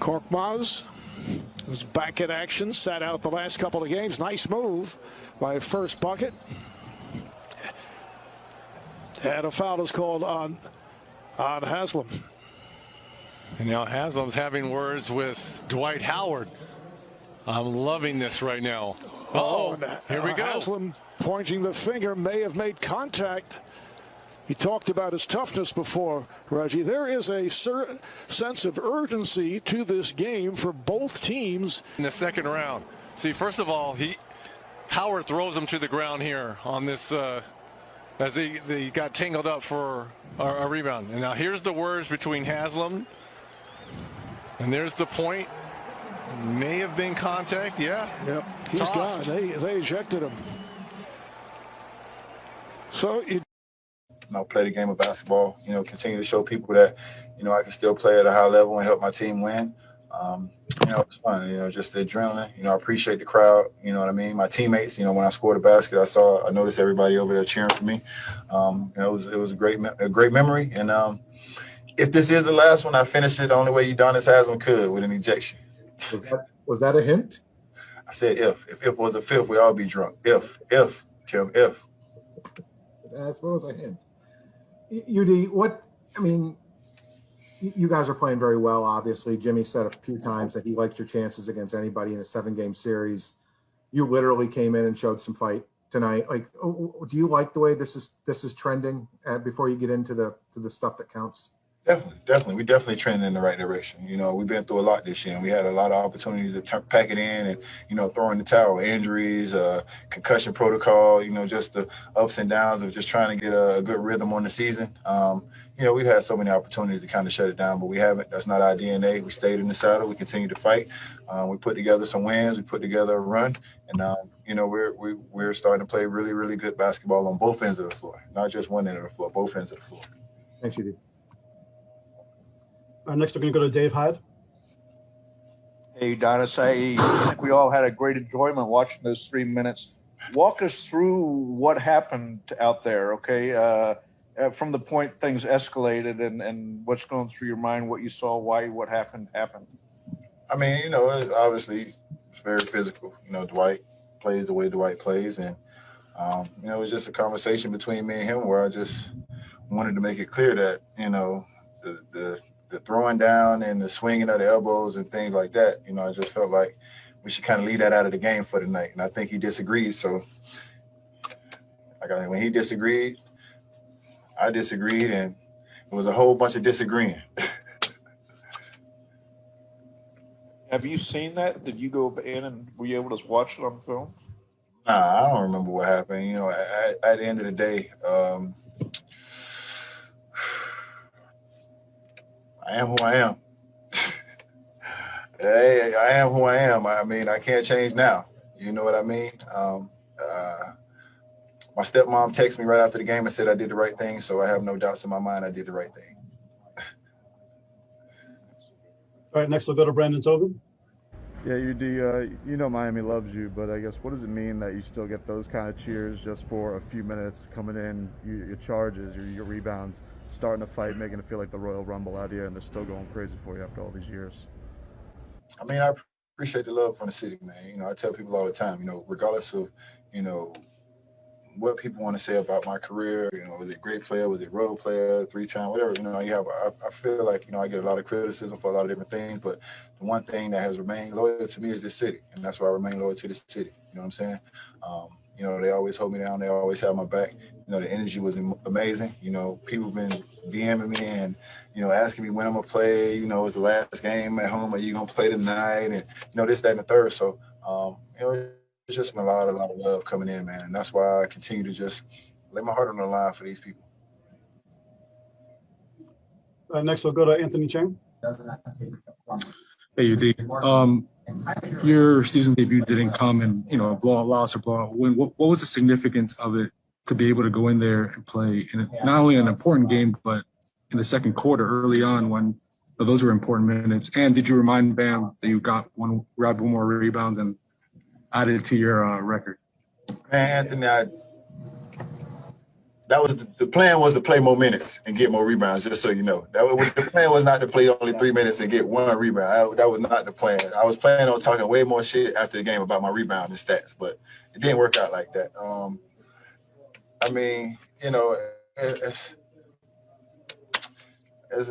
Korkmaz was back in action, sat out the last couple of games. Nice move by first bucket. And a foul is called on Haslem. And now Haslem's having words with Dwight Howard. I'm loving this right now. Uh-oh, here we go. Haslem pointing the finger, may have made contact. He talked about his toughness before, Reggie. There is a sense of urgency to this game for both teams. In the second round. See, first of all, Howard throws him to the ground here on this, as he got tangled up for a rebound. And now here's the words between Haslem. And there's the point. May have been contact, yeah. Yep, he's tossed. Gone. They ejected him. So play the game of basketball, continue to show people that, I can still play at a high level and help my team win. It's fun, just the adrenaline. I appreciate the crowd, you know what I mean? My teammates, when I scored a basket, I noticed everybody over there cheering for me. It was a great memory. And if this is the last one, I finished it the only way Udonis Haslem could, with an ejection. Was that a hint? I said if it was a fifth, we all be drunk. If, Tim, if. I suppose a hint. UD, you guys are playing very well, obviously. Jimmy said a few times that he liked your chances against anybody in a 7-game series. You literally came in and showed some fight tonight. Do you like the way this is trending before you get into the stuff that counts? Definitely. We definitely trending in the right direction. We've been through a lot this year, and we had a lot of opportunities to pack it in and, throw in the towel. Injuries, concussion protocol, just the ups and downs of just trying to get a good rhythm on the season. We've had so many opportunities to kind of shut it down, but we haven't. That's not our DNA. We stayed in the saddle. We continue to fight. We put together some wins. We put together a run, and we're starting to play really, really good basketball on both ends of the floor, not just one end of the floor, both ends of the floor. Thanks, UD. Next, we're going to go to Dave Hyde. Hey, Udonis, I think we all had a great enjoyment watching those 3 minutes. Walk us through what happened out there, okay? From the point things escalated and what's going through your mind, what you saw, why, what happened. It's very physical. Dwight plays the way Dwight plays. And, it was just a conversation between me and him where I just wanted to make it clear that, the throwing down and the swinging of the elbows and things like that, I just felt like we should kind of leave that out of the game for tonight. And I think he disagreed. So when he disagreed, I disagreed, and it was a whole bunch of disagreeing. Have you seen that? Did you go in and were you able to watch it on film? Nah, I don't remember what happened. At the end of the day, I am who I am. Hey, I am who I am. I can't change now. You know what I mean? My stepmom texted me right after the game and said I did the right thing, so I have no doubts in my mind I did the right thing. All right, next we'll go to Brandon Tobin. Yeah, UD, Miami loves you, but I guess what does it mean that you still get those kind of cheers just for a few minutes coming in, your charges, your rebounds, starting a fight, making it feel like the Royal Rumble out here, and they're still going crazy for you after all these years? I appreciate the love from the city, man. I tell people all the time, regardless of, what people want to say about my career, was it a great player, was it a role player, 3-time, whatever, I feel like, I get a lot of criticism for a lot of different things, but the one thing that has remained loyal to me is this city, and that's why I remain loyal to this city. You know what I'm saying? They always hold me down. They always have my back. The energy was amazing. People have been DMing me and, asking me when I'm going to play. It's the last game at home. Are you going to play tonight? And, this, that, and the third. So, it's just been a lot of love coming in, man. And that's why I continue to just lay my heart on the line for these people. Next, we'll go to Anthony Chang. Hey, UD. Your season debut didn't come in, a blowout loss or blowout win. What was the significance of it to be able to go in there and play in not only an important game, but in the second quarter early on when those were important minutes? And did you remind Bam that you grabbed one more rebound and added it to your record? Man, Anthony, that was the plan was to play more minutes and get more rebounds, just so you know. The plan was not to play only 3 minutes and get 1 rebound. That was not the plan. I was planning on talking way more shit after the game about my rebound and stats, but it didn't work out like that. I mean, you know,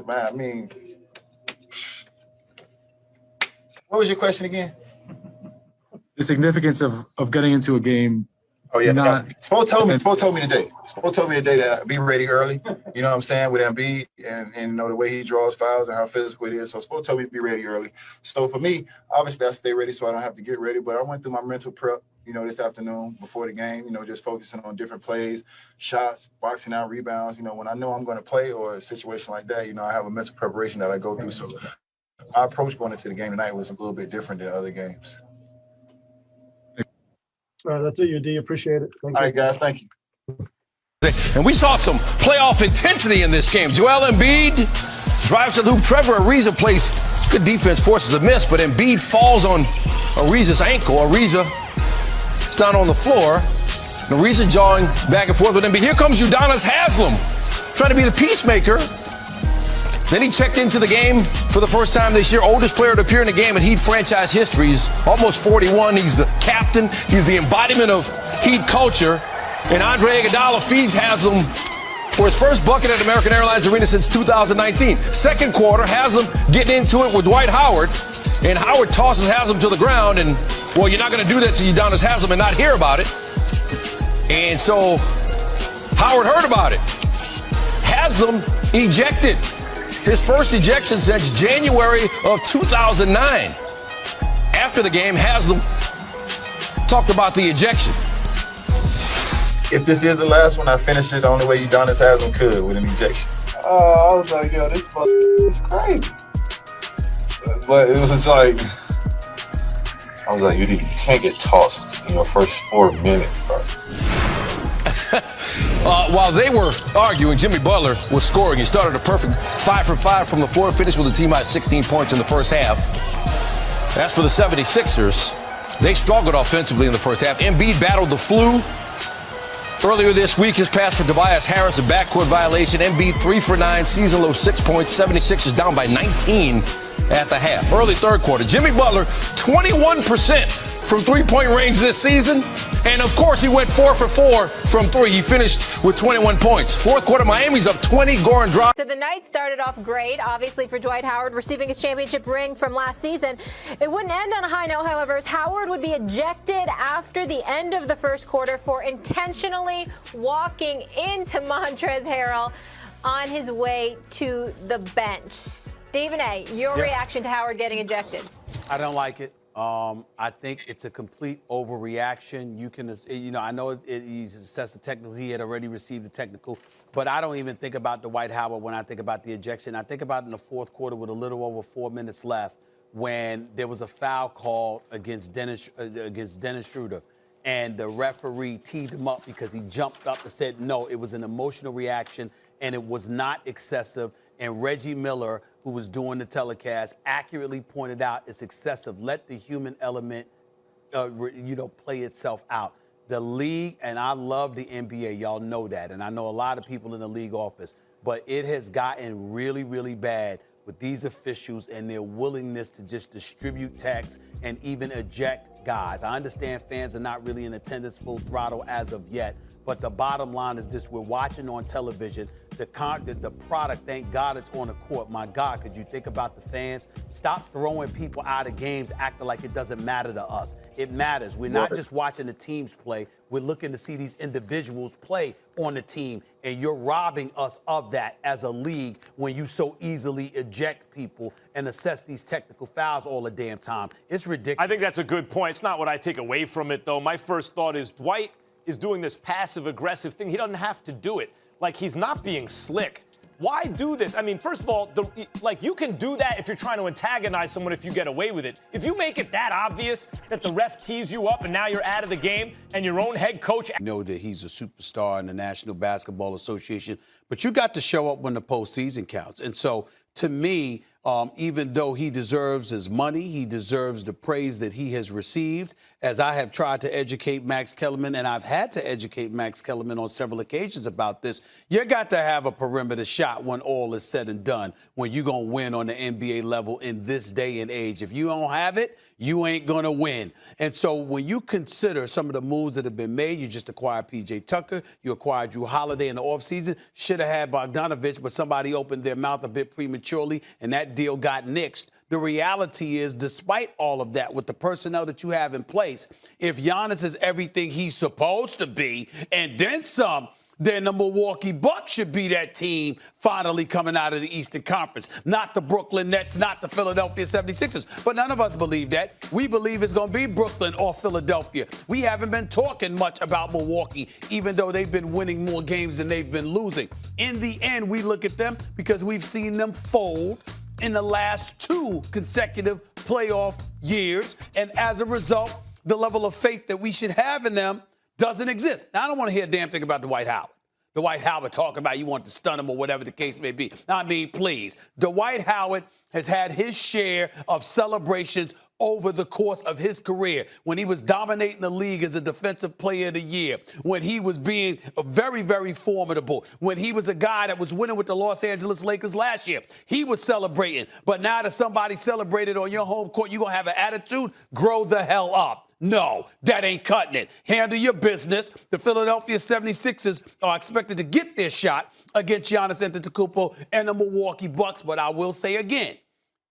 man, I mean, what was your question again? The significance of getting into a game. Oh yeah, Spo told me today. Spo told me today that be ready early. You know what I'm saying, with Embiid and you know the way he draws fouls and how physical it is. So Spo told me to be ready early. So for me, obviously I stay ready so I don't have to get ready. But I went through my mental prep, you know, this afternoon before the game. You know, just focusing on different plays, shots, boxing out, rebounds. You know, when I know I'm going to play or a situation like that, you know, I have a mental preparation that I go through. So my approach going into the game tonight was a little bit different than other games. All right, that's it, UD. Appreciate it. Thank you. All right, guys. Thank you. And we saw some playoff intensity in this game. Joel Embiid drives to the hoop. Trevor Ariza plays good defense, forces a miss, but Embiid falls on Ariza's ankle. Ariza is down on the floor. Ariza jawing back and forth with Embiid. Here comes Udonis Haslem, trying to be the peacemaker. Then he checked into the game for the first time this year. Oldest player to appear in the game in Heat franchise history. He's almost 41. He's the captain. He's the embodiment of Heat culture. And Andre Iguodala feeds Haslem for his first bucket at American Airlines Arena since 2019. Second quarter, Haslem getting into it with Dwight Howard. And Howard tosses Haslem to the ground. And, well, you're not going to do that to Udonis Haslem and not hear about it. And so Howard heard about it. Haslem ejected. His first ejection since January of 2009. After the game, Haslem talked about the ejection. If this is the last one, I finished it the only way Udonis Haslem could, with an ejection. I was like, yo, this is crazy. But it was like, I was like, you can't get tossed in your first 4 minutes, bro. While they were arguing, Jimmy Butler was scoring. He started a perfect 5 for 5 from the floor, finished with a team high 16 points in the first half. As for the 76ers, they struggled offensively in the first half. Embiid battled the flu. Earlier this week, his pass for Tobias Harris, a backcourt violation. Embiid 3 for 9, season low 6 points. 76ers down by 19 at the half. Early third quarter, Jimmy Butler, 21% from three-point range this season. And, of course, he went 4 for 4 from 3. He finished with 21 points. Fourth quarter, Miami's up 20. Goran dropped. So the night started off great, obviously, for Dwight Howard, receiving his championship ring from last season. It wouldn't end on a high note, however, as Howard would be ejected after the end of the first quarter for intentionally walking into Montrezl Harrell on his way to the bench. Stephen A., your reaction to Howard getting ejected? I don't like it. I think it's a complete overreaction. You can, I know he's assessed the technical. He had already received the technical, but I don't even think about Dwight Howard when I think about the ejection. I think about in the fourth quarter with a little over 4 minutes left when there was a foul called against Dennis Schroeder, and the referee teed him up because he jumped up and said no. It was an emotional reaction, and it was not excessive. And Reggie Miller, who was doing the telecast, accurately pointed out it's excessive. Let the human element, play itself out. The league, and I love the NBA, y'all know that, and I know a lot of people in the league office, but it has gotten really, really bad with these officials and their willingness to just distribute texts and even eject guys. I understand fans are not really in attendance full throttle as of yet, but the bottom line is this: we're watching on television. The product, thank God it's on the court. My God, could you think about the fans? Stop throwing people out of games acting like it doesn't matter to us. It matters. We're not just watching the teams play. We're looking to see these individuals play on the team, and you're robbing us of that as a league when you so easily eject people and assess these technical fouls all the damn time. It's ridiculous. I think that's a good point. It's not what I take away from it, though. My first thought is Dwight is doing this passive-aggressive thing. He doesn't have to do it. Like, he's not being slick. Why do this? I mean, first of all, you can do that if you're trying to antagonize someone if you get away with it. If you make it that obvious that the ref tees you up and now you're out of the game and your own head coach... know that he's a superstar in the National Basketball Association, but you got to show up when the postseason counts. And so, to me, Even though he deserves his money, he deserves the praise that he has received. As I have tried to educate Max Kellerman, and I've had to educate Max Kellerman on several occasions about this, you got to have a perimeter shot when all is said and done, when you're going to win on the NBA level in this day and age. If you don't have it, you ain't going to win. And so when you consider some of the moves that have been made, you just acquired P.J. Tucker, you acquired Drew Holiday in the offseason, should have had Bogdanovich, but somebody opened their mouth a bit prematurely, and that deal got nixed. The reality is, despite all of that, with the personnel that you have in place, if Giannis is everything he's supposed to be, and then some, then the Milwaukee Bucks should be that team finally coming out of the Eastern Conference. Not the Brooklyn Nets, not the Philadelphia 76ers. But none of us believe that. We believe it's going to be Brooklyn or Philadelphia. We haven't been talking much about Milwaukee, even though they've been winning more games than they've been losing. In the end, we look at them because we've seen them fold in the last 2 consecutive playoff years. And as a result, the level of faith that we should have in them doesn't exist. Now, I don't want to hear a damn thing about Dwight Howard. Dwight Howard talking about you want to stun him or whatever the case may be. I mean, please. Dwight Howard has had his share of celebrations over the course of his career, when he was dominating the league as a defensive player of the year, when he was being very, very formidable, when he was a guy that was winning with the Los Angeles Lakers last year. He was celebrating. But now that somebody celebrated on your home court, you're going to have an attitude? Grow the hell up. No, that ain't cutting it. Handle your business. The Philadelphia 76ers are expected to get their shot against Giannis Antetokounmpo and the Milwaukee Bucks. But I will say again,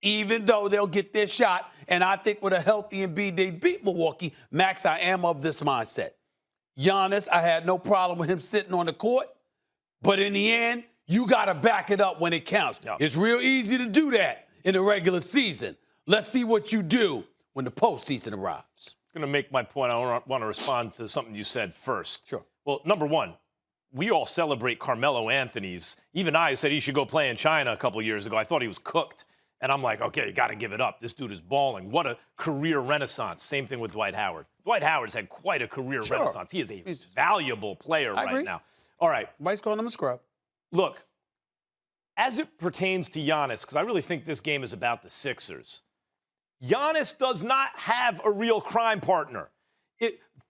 even though they'll get their shot, and I think with a healthy Embiid, they beat Milwaukee, Max, I am of this mindset. Giannis, I had no problem with him sitting on the court, but in the end, you got to back it up when it counts. Yep. It's real easy to do that in the regular season. Let's see what you do when the postseason arrives. I'm going to make my point. I want to respond to something you said first. Sure. Well, number one, we all celebrate Carmelo Anthony's. Even I said he should go play in China a couple of years ago. I thought he was cooked. And I'm like, okay, you got to give it up. This dude is balling. What a career renaissance. Same thing with Dwight Howard. Dwight Howard's had quite a career renaissance. He is a valuable player right now. All right. Everybody's calling him a scrub. Look, as it pertains to Giannis, because I really think this game is about the Sixers, Giannis does not have a real crime partner.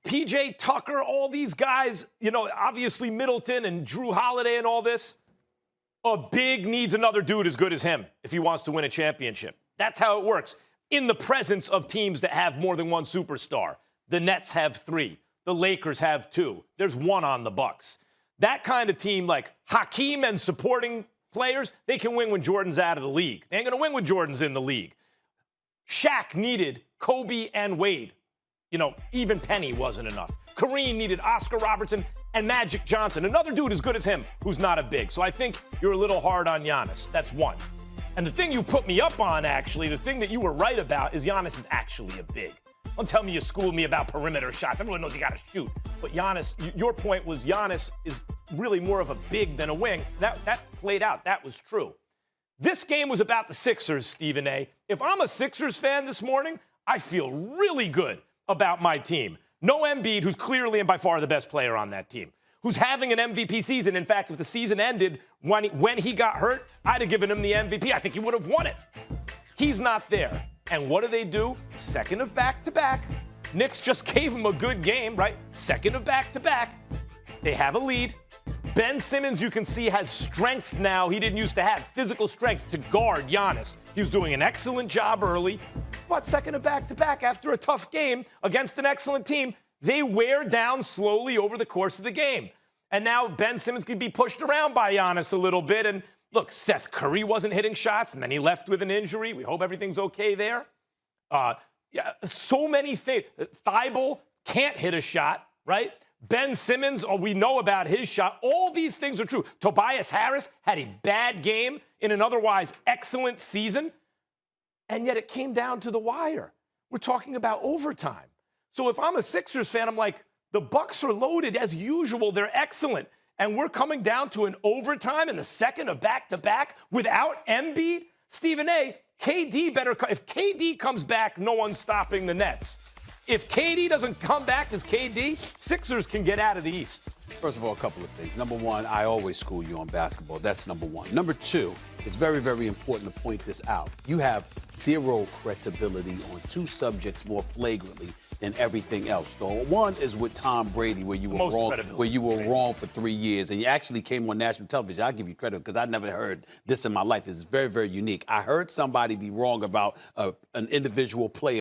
P.J. Tucker, all these guys, obviously Middleton and Drew Holiday and all this, a big needs another dude as good as him if he wants to win a championship. That's how it works. In the presence of teams that have more than one superstar. The Nets have 3. The Lakers have 2. There's 1 on the Bucks. That kind of team, like Hakeem and supporting players, they can win when Jordan's out of the league. They ain't going to win when Jordan's in the league. Shaq needed Kobe and Wade. Even Penny wasn't enough. Kareem needed Oscar Robertson and Magic Johnson. Another dude as good as him who's not a big. So I think you're a little hard on Giannis. That's one. And the thing you put me up on, actually, the thing that you were right about is Giannis is actually a big. Don't tell me you schooled me about perimeter shots. Everyone knows you got to shoot. But Giannis, your point was Giannis is really more of a big than a wing. That played out. That was true. This game was about the Sixers, Stephen A. If I'm a Sixers fan this morning, I feel really good about my team. No Embiid, who's clearly and by far the best player on that team, who's having an MVP season. In fact, if the season ended when he got hurt, I'd have given him the MVP. I think he would have won it. He's not there. And what do? Second of back-to-back. Knicks just gave him a good game, right? Second of back-to-back. They have a lead. Ben Simmons, you can see, has strength now he didn't used to have, physical strength to guard Giannis. He was doing an excellent job early. But second of back-to-back after a tough game against an excellent team, they wear down slowly over the course of the game. And now Ben Simmons can be pushed around by Giannis a little bit. And look, Seth Curry wasn't hitting shots, and then he left with an injury. We hope everything's okay there. So many things. Thibault can't hit a shot, right? Ben Simmons, we know about his shot. All these things are true. Tobias Harris had a bad game in an otherwise excellent season, and yet it came down to the wire. We're talking about overtime. So if I'm a Sixers fan, I'm like, the Bucks are loaded as usual. They're excellent. And we're coming down to an overtime in the second of back-to-back without Embiid? Stephen A., KD better – if KD comes back, no one's stopping the Nets. If KD doesn't come back as KD, Sixers can get out of the East. First of all, a couple of things. Number one, I always school you on basketball. That's number one. Number two, it's very, very important to point this out. You have zero credibility on two subjects more flagrantly than everything else. The one is with Tom Brady, where you were wrong, for 3 years, and you actually came on national television. I'll give you credit because I never heard this in my life. It's very, very unique. I heard somebody be wrong about an individual player.